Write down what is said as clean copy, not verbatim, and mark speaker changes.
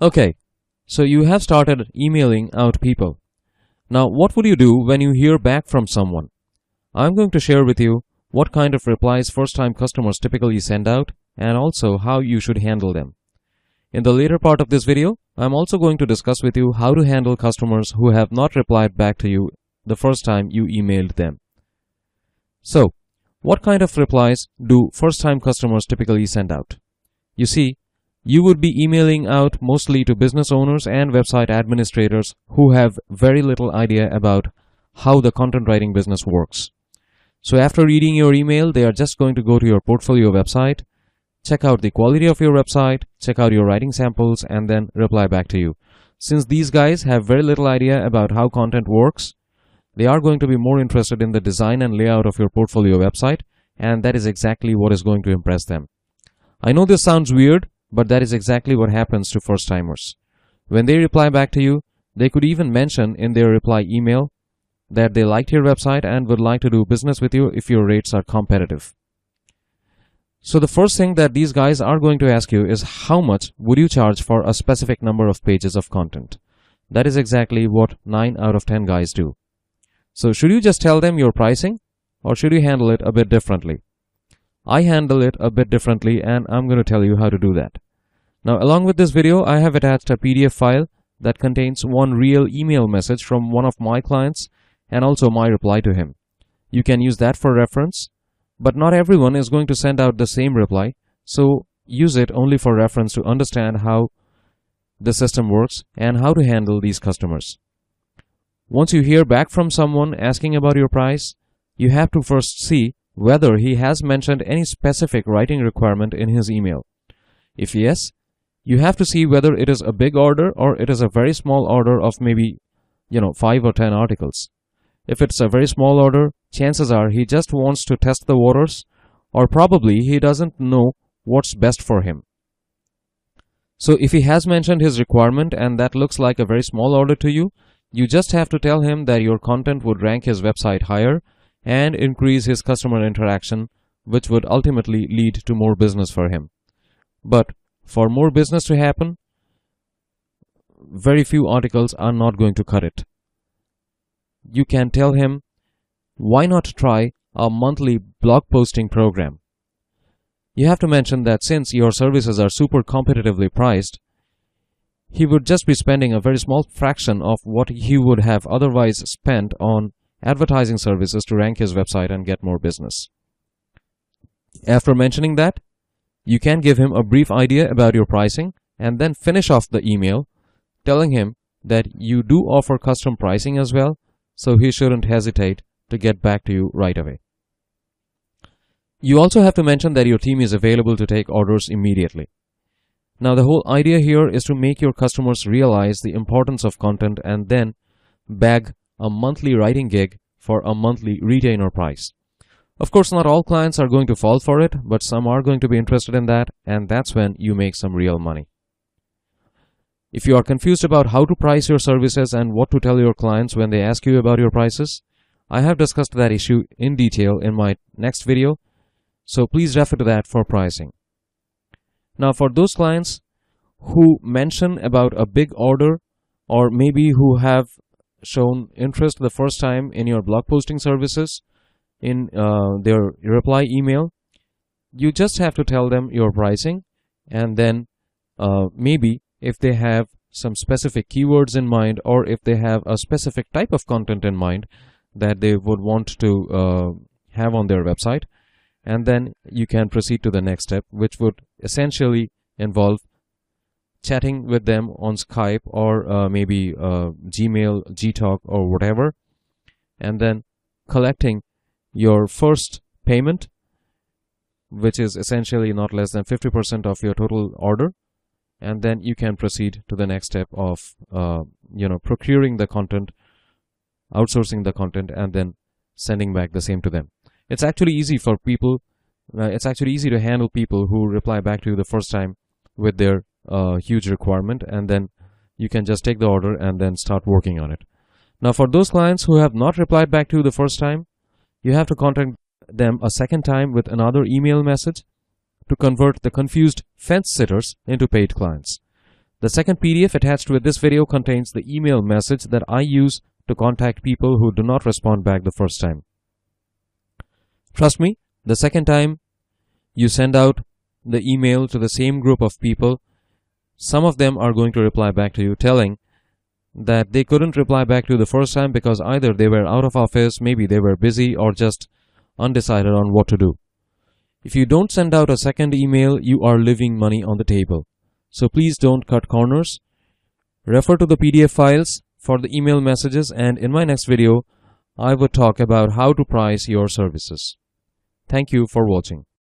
Speaker 1: Okay, so you have started emailing out people. Now, what would you do when you hear back from someone? I'm going to share with you what kind of replies first-time customers typically send out and also how you should handle them. In the later part of this video, I'm also going to discuss with you how to handle customers who have not replied back to you the first time you emailed them. So, what kind of replies do first-time customers typically send out? You see, you would be emailing out mostly to business owners and website administrators who have very little idea about how the content writing business works. So after reading your email, they are just going to go to your portfolio website, check out the quality of your website, check out your writing samples, and then reply back to you. Since these guys have very little idea about how content works, they are going to be more interested in the design and layout of your portfolio website, and that is exactly what is going to impress them. I know this sounds weird, but that is exactly what happens to first-timers. When they reply back to you, they could even mention in their reply email that they liked your website and would like to do business with you if your rates are competitive. So the first thing that these guys are going to ask you is how much would you charge for a specific number of pages of content? That is exactly what 9 out of 10 guys do. So should you just tell them your pricing, or should you handle it a bit differently? I handle it a bit differently, and I'm going to tell you how to do that. Now, along with this video, I have attached a PDF file that contains one real email message from one of my clients and also my reply to him. You can use that for reference, but not everyone is going to send out the same reply, so use it only for reference to understand how the system works and how to handle these customers. Once you hear back from someone asking about your price, you have to first see whether he has mentioned any specific writing requirement in his email. If yes, you have to see whether it is a big order or it is a very small order of maybe 5 or 10 articles. If it's a very small order, chances are he just wants to test the waters, or probably he doesn't know what's best for him. So if he has mentioned his requirement and that looks like a very small order to you, you just have to tell him that your content would rank his website higher and increase his customer interaction, which would ultimately lead to more business for him. But for more business to happen, very few articles are not going to cut it. You can tell him, why not try a monthly blog posting program? You have to mention that since your services are super competitively priced, he would just be spending a very small fraction of what he would have otherwise spent on advertising services to rank his website and get more business. After mentioning that, you can give him a brief idea about your pricing and then finish off the email telling him that you do offer custom pricing as well, so he shouldn't hesitate to get back to you right away. You also have to mention that your team is available to take orders immediately. Now, the whole idea here is to make your customers realize the importance of content and then bag a monthly writing gig for a monthly retainer price. Of course, not all clients are going to fall for it, but some are going to be interested in that, and that's when you make some real money. If you are confused about how to price your services and what to tell your clients when they ask you about your prices, I have discussed that issue in detail in my next video, so please refer to that for pricing. Now, for those clients who mention about a big order or maybe who have shown interest the first time in your blog posting services in their reply email, you just have to tell them your pricing, and then maybe if they have some specific keywords in mind or if they have a specific type of content in mind that they would want to have on their website, and then you can proceed to the next step, which would essentially involve chatting with them on Skype or maybe Gmail, Gtalk or whatever, and then collecting your first payment, which is essentially not less than 50% of your total order, and then you can proceed to the next step of procuring the content, outsourcing the content, and then sending back the same to them. It's actually easy for people. It's actually easy to handle people who reply back to you the first time with their huge requirement, and then you can just take the order and then start working on it. Now, for those clients who have not replied back to you the first time, you have to contact them a second time with another email message to convert the confused fence sitters into paid clients. The second PDF attached with this video contains the email message that I use to contact people who do not respond back the first time. Trust me, the second time you send out the email to the same group of people, some of them are going to reply back to you telling that they couldn't reply back to you the first time because either they were out of office, maybe they were busy, or just undecided on what to do. If you don't send out a second email, you are leaving money on the table. So please don't cut corners. Refer to the PDF files for the email messages, and in my next video, I would talk about how to price your services. Thank you for watching.